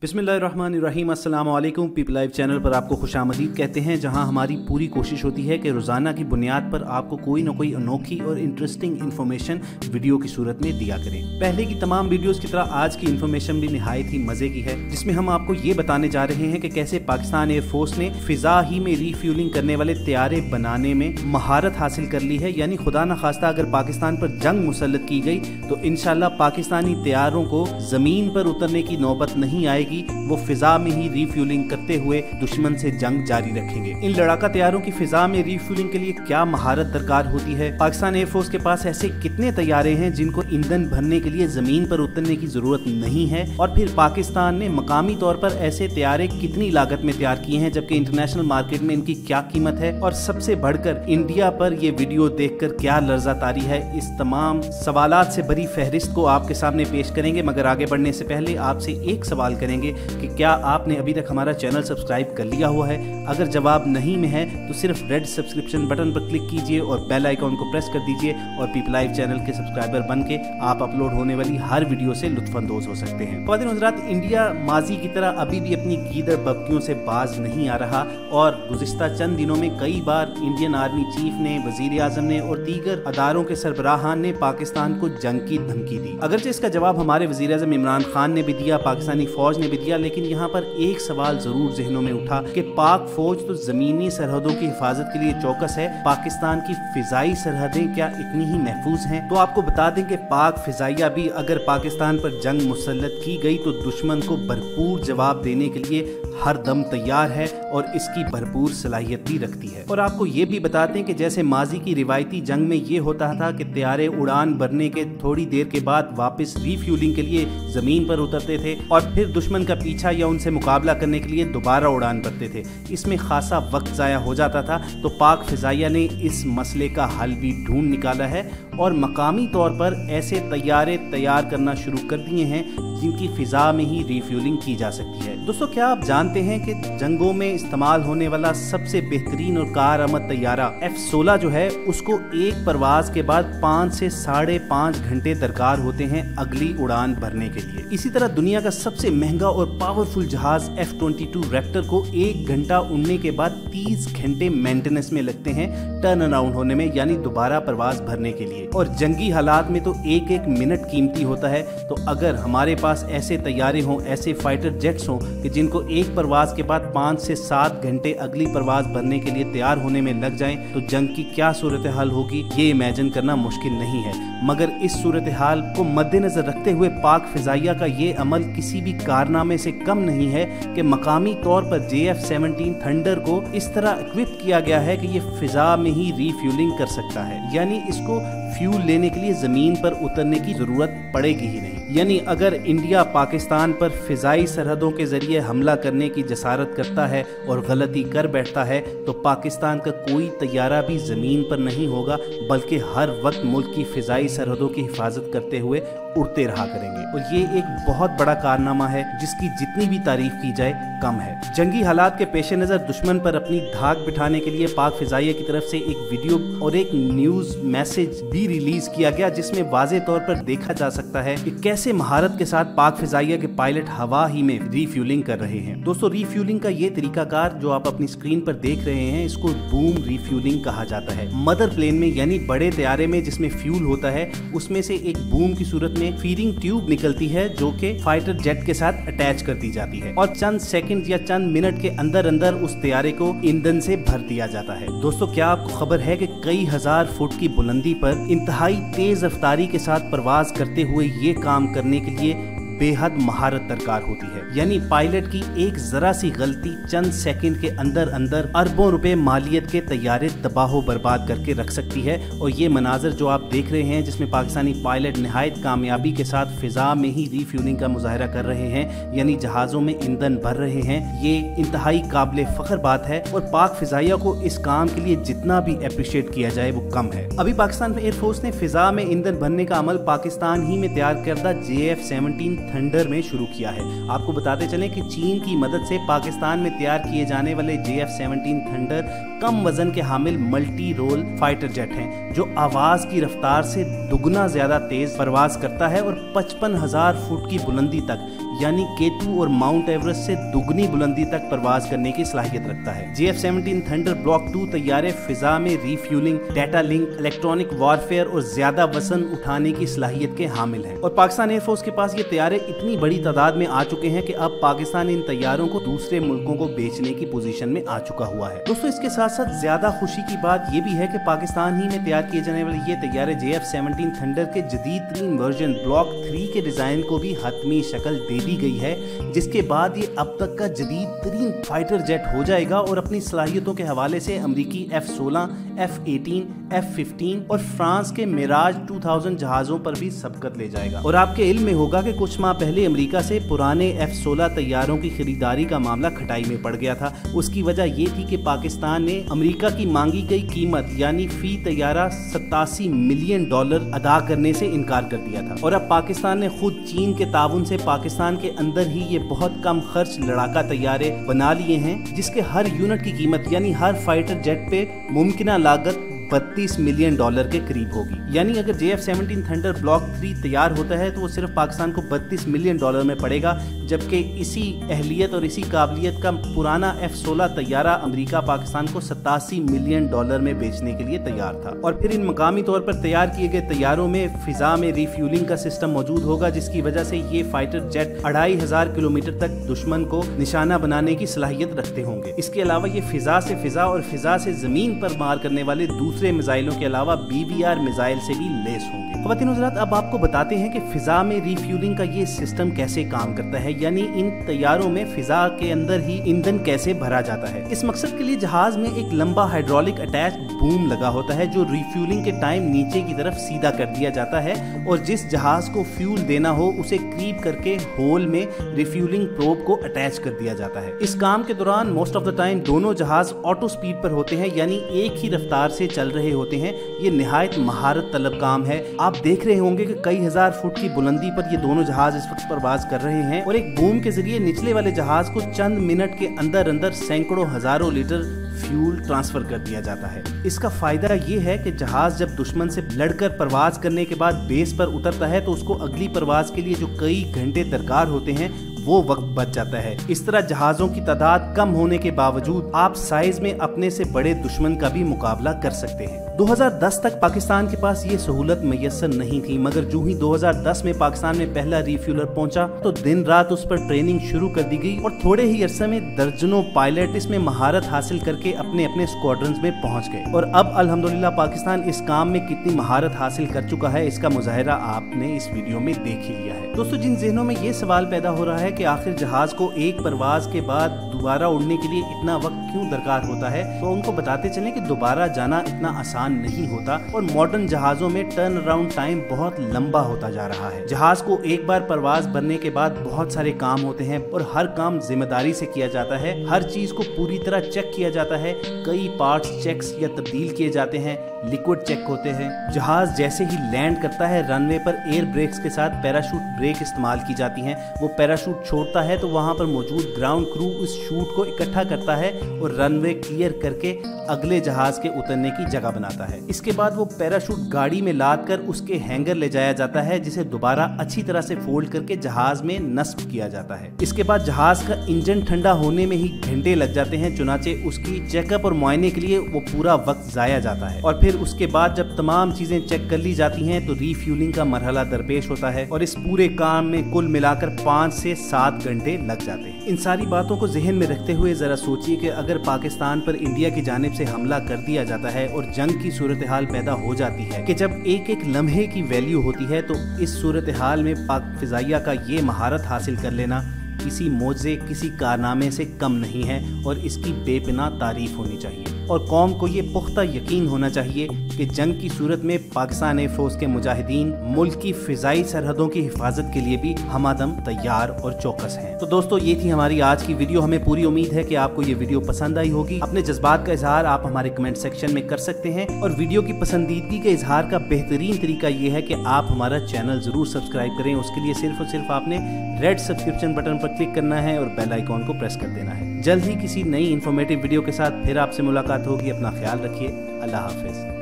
बिस्मिल्लाहिर्रहमानिर्रहीम। अस्सलाम वालेकुम। पीपल लाइव चैनल पर आपको खुशामदीद कहते हैं, जहां हमारी पूरी कोशिश होती है कि रोज़ाना की बुनियाद पर आपको कोई ना कोई अनोखी और इंटरेस्टिंग इन्फॉर्मेशन वीडियो की सूरत में दिया करें। पहले की तमाम वीडियोस की तरह आज की इन्फॉर्मेशन भी निहायत ही मज़े की है, जिसमें हम आपको ये बताने जा रहे हैं कि कैसे पाकिस्तान एयरफोर्स ने फ़िज़ा ही में रीफ्यूलिंग करने वाले तैयारे बनाने में महारत हासिल कर ली है। यानी खुदा न खास्ता अगर पाकिस्तान पर जंग मुसल्लत की गई तो इंशाल्लाह पाकिस्तानी तैयारों को ज़मीन पर उतरने की नौबत नहीं आएगी, वो फिजा में ही रीफ्यूलिंग करते हुए दुश्मन से जंग जारी रखेंगे। इन लड़ाका तैयारों की फिजा में रीफ्यूलिंग के लिए क्या महारत दरकार होती है? पाकिस्तान एयरफोर्स के पास ऐसे कितने तैयारे हैं जिनको ईंधन भरने के लिए जमीन पर उतरने की जरूरत नहीं है? और फिर पाकिस्तान ने मकामी तौर पर ऐसे तैयारे कितनी लागत में तैयार किए हैं, जबकि इंटरनेशनल मार्केट में इनकी क्या कीमत है? और सबसे बढ़कर इंडिया पर ये वीडियो देखकर क्या लर्जा तारी है? इस तमाम सवालात से भरी फहरिस्त को आपके सामने पेश करेंगे, मगर आगे बढ़ने से पहले आपसे एक सवाल करेंगे कि क्या आपने अभी तक हमारा चैनल सब्सक्राइब कर लिया हुआ है? अगर जवाब नहीं में है तो सिर्फ रेड सब्सक्रिप्शन बटन पर क्लिक कीजिए और बेल आइकॉन को प्रेस कर दीजिए और पीपल लाइव चैनल के सब्सक्राइबर बन के आप अपलोड होने वाली हर वीडियो से लुत्फानंदोज हो सकते हैं। ख्वातीन और हज़रात, इंडिया माजी की तरह अभी भी अपनी गीदड़ बब्कियों से बाज नहीं आ रहा और गुज़िश्ता चंद दिनों में कई बार इंडियन आर्मी चीफ ने, वजीर आज़म ने और दीगर अदारों के सरबराहान ने पाकिस्तान को जंग की धमकी दी। अगरचे इसका जवाब हमारे वजीर आज़म इमरान खान ने भी दिया, पाकिस्तानी फौज ने भी दिया, लेकिन यहाँ पर एक सवाल जरूर जहनों में उठा कि पाक फौज तो जमीनी सरहदों की हिफाजत के लिए चौकस है, पाकिस्तान की फिजाई सरहदें क्या इतनी ही महफूज हैं? तो आपको बता दें कि पाक फिजाइया भी अगर पाकिस्तान पर जंग मुसल्लत की गई तो दुश्मन को भरपूर जवाब देने के लिए हर दम तैयार है और इसकी भरपूर सलाहियत भी रखती है। और आपको ये भी बताते हैं कि जैसे माजी की रिवायती जंग में ये होता था कि तैयारे उड़ान भरने के थोड़ी देर के बाद वापस रीफ्यूलिंग के लिए जमीन पर उतरते थे और फिर दुश्मन का पीछा या उनसे मुकाबला करने के लिए दोबारा उड़ान भरते थे, इसमें खासा वक्त ज़ाया हो जाता था। तो पाक फिजाइया ने इस मसले का हल भी ढूंढ निकाला है और मकामी तौर पर ऐसे तैयारे तैयार करना शुरू कर दिए हैं जिनकी फिजा में ही रीफ्यूलिंग की जा सकती है। दोस्तों, क्या आप जानते हैं कि जंगों में इस्तेमाल होने वाला सबसे बेहतरीन और कारआमद तैयारा F-16 जो है, उसको एक परवाज के बाद 5 से 5.5 घंटे दरकार होते हैं अगली उड़ान भरने के लिए। इसी तरह दुनिया का सबसे महंगा और पावरफुल जहाज F-22 रैप्टर को 1 घंटा उड़ने के बाद 30 घंटे मेंटेनेंस में लगते हैं टर्न अराउंड होने में, यानी दोबारा परवाज भरने के लिए। और जंगी हालात में तो एक एक मिनट कीमती होता है। तो अगर हमारे पास ऐसे तैयारे हों, ऐसे फाइटर जेट्स हों कि जिनको एक परवाज के बाद 5 से 7 घंटे अगली परवाज भरने के लिए तैयार होने में लग जाएं, तो जंग की क्या सूरत हाल होगी ये इमेजिन करना मुश्किल नहीं है। मगर इस सूरत हाल को मद्देनजर रखते हुए पाक फिजाइया का ये अमल किसी भी कारनामे से कम नहीं है कि मकामी तौर पर JF-17 थंडर को इस तरह इक्विप किया गया है कि ये फिजा में ही रीफ्यूलिंग कर सकता है, यानी इसको फ्यूल लेने के लिए जमीन पर उतरने की जरूरत पड़ेगी ही नहीं। यानी अगर इंडिया पाकिस्तान पर फिजाई सरहदों के जरिए हमला करने की जसारत करता है और गलती कर बैठता है तो पाकिस्तान का कोई तैयारा भी जमीन पर नहीं होगा, बल्कि हर वक्त मुल्क की फिजाई सरहदों की हिफाजत करते हुए उड़ते रहा करेंगे। और ये एक बहुत बड़ा कारनामा है जिसकी जितनी भी तारीफ की जाए कम है। जंगी हालात के पेश नज़र दुश्मन पर अपनी धाक बिठाने के लिए पाक फिजाइया की तरफ से एक वीडियो और एक न्यूज मैसेज भी रिलीज किया गया, जिसमें वाज़े तौर पर देखा जा सकता है कि कैसे महारत के साथ पाक फिजाइया के पायलट हवा ही में रीफ्यूलिंग कर रहे हैं। दोस्तों, रीफ्यूलिंग का ये तरीकाकार जो आप अपनी स्क्रीन पर देख रहे हैं, इसको बूम रीफ्यूलिंग कहा जाता है। मदर प्लेन में यानी बड़े तैयारे में जिसमें फ्यूल होता है, उसमें से एक बूम की सूरत में फीडिंग ट्यूब निकलती है जो कि फाइटर जेट के साथ अटैच कर दी जाती है और चंद सेकंड या चंद मिनट के अंदर अंदर उस तैयारे को ईंधन से भर दिया जाता है। दोस्तों, क्या आपको खबर है कि कई हजार फुट की बुलंदी पर इंतहाई तेज रफ्तारी के साथ परवाज करते हुए ये काम करने के लिए बेहद महारत दरकार होती है। यानी पायलट की एक जरा सी गलती चंद सेकंड के अंदर अंदर अरबों रुपए मालियत के तैयारे तबाह बर्बाद करके रख सकती है। और ये मनाजर जो आप देख रहे हैं, जिसमें पाकिस्तानी पायलट निहायत कामयाबी के साथ फिजा में ही रीफ्यूलिंग का मुजाहरा कर रहे हैं, यानी जहाजों में ईंधन भर रहे हैं, ये इंतहाई काबिल फख्र बात है। और पाक फिजाइया को इस काम के लिए जितना भी अप्रिशिएट किया जाए वो कम है। अभी पाकिस्तान एयरफोर्स ने फिजा में ईंधन भरने का अमल पाकिस्तान ही में तैयार करदा JF-17 थंडर में शुरू किया है। आपको बताते चलें कि चीन की मदद से पाकिस्तान में तैयार किए जाने वाले JF-17 थंडर कम वजन के हामिल मल्टी रोल फाइटर जेट हैं जो आवाज की रफ्तार से दुगना ज्यादा तेज परवाज करता है और 55,000 फुट की बुलंदी तक यानी केटू और माउंट एवरेस्ट से दुगनी बुलंदी तक परवाज करने की सलाहियत रखता है। JF-17 थंडर ब्लॉक 2 तैयारे फिजा में refuelling, data link, electronic warfare और ज्यादा वजन उठाने की सलाहियत के हामिल हैं। और पाकिस्तान एयरफोर्स के पास ये तैयारे इतनी बड़ी तादाद में आ चुके हैं कि अब पाकिस्तान इन तैयारों को दूसरे मुल्कों को बेचने की पोजीशन में आ चुका हुआ है। दोस्तों, इसके साथ साथ ज्यादा खुशी की बात ये भी है कि पाकिस्तान ही में तैयार किए जाने वाले ये तैयारे JF-17 थंडर के जदीद तरीन वर्जन ब्लॉक 3 के डिजाइन को भी हतमी शक्ल दे दी गई है, जिसके बाद ये अब तक का जदीद तरीन फाइटर जेट हो जाएगा और अपनी सलाहियतों के हवाले से अमरीकी F-16, F-18, F-15 और फ्रांस के मिराज 2000 जहाजों पर भी सबकत ले जाएगा। और आपके इल्म में होगा कि कुछ माह पहले अमेरिका से पुराने F-16 तैयारों की खरीदारी का मामला खटाई में पड़ गया था। उसकी वजह ये थी कि पाकिस्तान ने अमेरिका की मांगी गई कीमत यानी फी तैयारा $87 मिलियन अदा करने से इनकार कर दिया था। और अब पाकिस्तान ने खुद चीन के ताउन से पाकिस्तान के अंदर ही ये बहुत कम खर्च लड़ाका तैयारे बना लिए हैं, जिसके हर यूनिट की कीमत यानी हर फाइटर जेट पे मुमकिना लागत $32 मिलियन के करीब होगी। यानी अगर JF-17 थंडर ब्लॉक 3 तैयार होता है तो वो सिर्फ पाकिस्तान को $32 मिलियन में पड़ेगा, जबकि इसी अहलियत और इसी काबिलियत का पुराना F-16 तैयारा अमेरिका पाकिस्तान को $87 मिलियन में बेचने के लिए तैयार था। और फिर इन मकामी तौर पर तैयार किए गए तैयारों में फिजा में रिफ्यूलिंग का सिस्टम मौजूद होगा, जिसकी वजह से ये फाइटर जेट 2500 किलोमीटर तक दुश्मन को निशाना बनाने की सलाहियत रखते होंगे। इसके अलावा ये फिजा से फिजा और फिजा से जमीन पर मार करने वाले दूसरे मिसाइलों के अलावा BBR मिसाइल से भी लेस होंगे। ख्वातीन हज़रात, अब आपको बताते हैं कि फिजा में रिफ्यूलिंग का ये सिस्टम कैसे काम करता है, यानी इन तैयारों में फिजा के अंदर ही ईंधन कैसे भरा जाता है। इस मकसद के लिए जहाज में एक लंबा हाइड्रोलिक अटैच बूम लगा होता है, जो रिफ्यूलिंग के टाइम नीचे की तरफ सीधा कर दिया जाता है और जिस जहाज को फ्यूल देना हो उसे क्रीप करके होल में रिफ्यूलिंग प्रोब को अटैच कर दिया जाता है। इस काम के दौरान मोस्ट ऑफ द टाइम दोनों जहाज ऑटो स्पीड पर होते हैं, यानी एक ही रफ्तार से चल रहे होते हैं। ये निहायत महारत तलब काम है। आप देख रहे होंगे कि कई हजार फुट की बुलंदी पर ये दोनों जहाज इस वक्त परवाज कर रहे हैं और एक बूम के जरिए निचले वाले जहाज को चंद मिनट के अंदर अंदर सैकड़ों हजारों लीटर फ्यूल ट्रांसफर कर दिया जाता है। इसका फायदा ये है कि जहाज जब दुश्मन से लड़कर परवाज करने के बाद बेस पर उतरता है तो उसको अगली परवाज के लिए जो कई घंटे दरकार होते हैं वो वक्त बच जाता है। इस तरह जहाजों की तादाद कम होने के बावजूद आप साइज में अपने से बड़े दुश्मन का भी मुकाबला कर सकते हैं। 2010 तक पाकिस्तान के पास ये सहूलत मैसर नहीं थी, मगर जो ही 2010 में पाकिस्तान में पहला रिफ्यूलर पहुंचा तो दिन रात उस पर ट्रेनिंग शुरू कर दी गई और थोड़े ही अरसे में दर्जनों पायलट इसमें महारत हासिल करके अपने अपने स्क्वाड्रंस में पहुंच गए। और अब अल्हम्दुलिल्लाह पाकिस्तान इस काम में कितनी महारत हासिल कर चुका है, इसका मुजाहिरा आपने इस वीडियो में देख ही लिया है। दोस्तों, जिन ज़हनों में ये सवाल पैदा हो रहा है कि आखिर जहाज को एक परवाज के बाद दोबारा उड़ने के लिए इतना वक्त क्यों दरकार होता है, तो उनको बताते चलें कि दोबारा जाना इतना आसान नहीं होता और मॉडर्न जहाजों में टर्न अराउंड टाइम बहुत लंबा होता जा रहा है। जहाज को एक बार परवाज भरने के बाद बहुत सारे काम होते हैं और हर काम जिम्मेदारी से किया जाता है। हर चीज को पूरी तरह चेक किया जाता है। कई पार्ट्स चेक्स या तब्दील किए जाते हैं, लिक्विड चेक होते हैं। जहाज जैसे ही लैंड करता है रनवे पर एयर ब्रेक्स के साथ पैराशूट ब्रेक इस्तेमाल की जाती हैं। वो पैराशूट छोड़ता है तो वहां पर मौजूद ग्राउंड क्रू उस शूट को इकट्ठा करता है और रनवे क्लियर करके अगले जहाज के उतरने की जगह बनाता है। इसके बाद वो पैराशूट गाड़ी में लाद कर उसके हैंगर ले जाया जाता है, जिसे दोबारा अच्छी तरह से फोल्ड करके जहाज में नस्ब किया जाता है। इसके बाद जहाज का इंजन ठंडा होने में ही घंटे लग जाते हैं, चुनाचे उसकी चेकअप और मुआयने के लिए वो पूरा वक्त जाया जाता है। और फिर उसके बाद जब तमाम चीजें चेक कर ली जाती हैं तो रीफ्यूलिंग का मरहला दरपेश होता है और इस पूरे काम में कुल मिलाकर 5 से 7 घंटे लग जाते हैं। इन सारी बातों को जहन में रखते हुए जरा सोचिए कि अगर पाकिस्तान पर इंडिया की जानिब से हमला कर दिया जाता है और जंग की सूरत हाल पैदा हो जाती है कि जब एक एक लम्हे की वैल्यू होती है, तो इस सूरत हाल में पाक फिजाइया का ये महारत हासिल कर लेना किसी मौजे किसी कारनामे से कम नहीं है और इसकी बेपनाह तारीफ होनी चाहिए। और कौम को ये पुख्ता यकीन होना चाहिए कि जंग की सूरत में पाकिस्तान एयरफोर्स के मुजाहिदीन मुल्क की फिजाई सरहदों की हिफाजत के लिए भी हमादम तैयार और चौकस हैं। तो दोस्तों, ये थी हमारी आज की वीडियो। हमें पूरी उम्मीद है कि आपको ये वीडियो पसंद आई होगी। अपने जज्बात का इजहार आप हमारे कमेंट सेक्शन में कर सकते हैं और वीडियो की पसंदीदगी के इजहार का बेहतरीन तरीका ये है कि आप हमारा चैनल जरूर सब्सक्राइब करें। उसके लिए सिर्फ और सिर्फ आपने रेड सब्सक्रिप्शन बटन पर क्लिक करना है और बेल आइकॉन को प्रेस कर देना है। जल्द ही किसी नई इन्फॉर्मेटिव वीडियो के साथ फिर आपसे मुलाकात होगी। अपना ख्याल रखिए। अल्लाह हाफिज।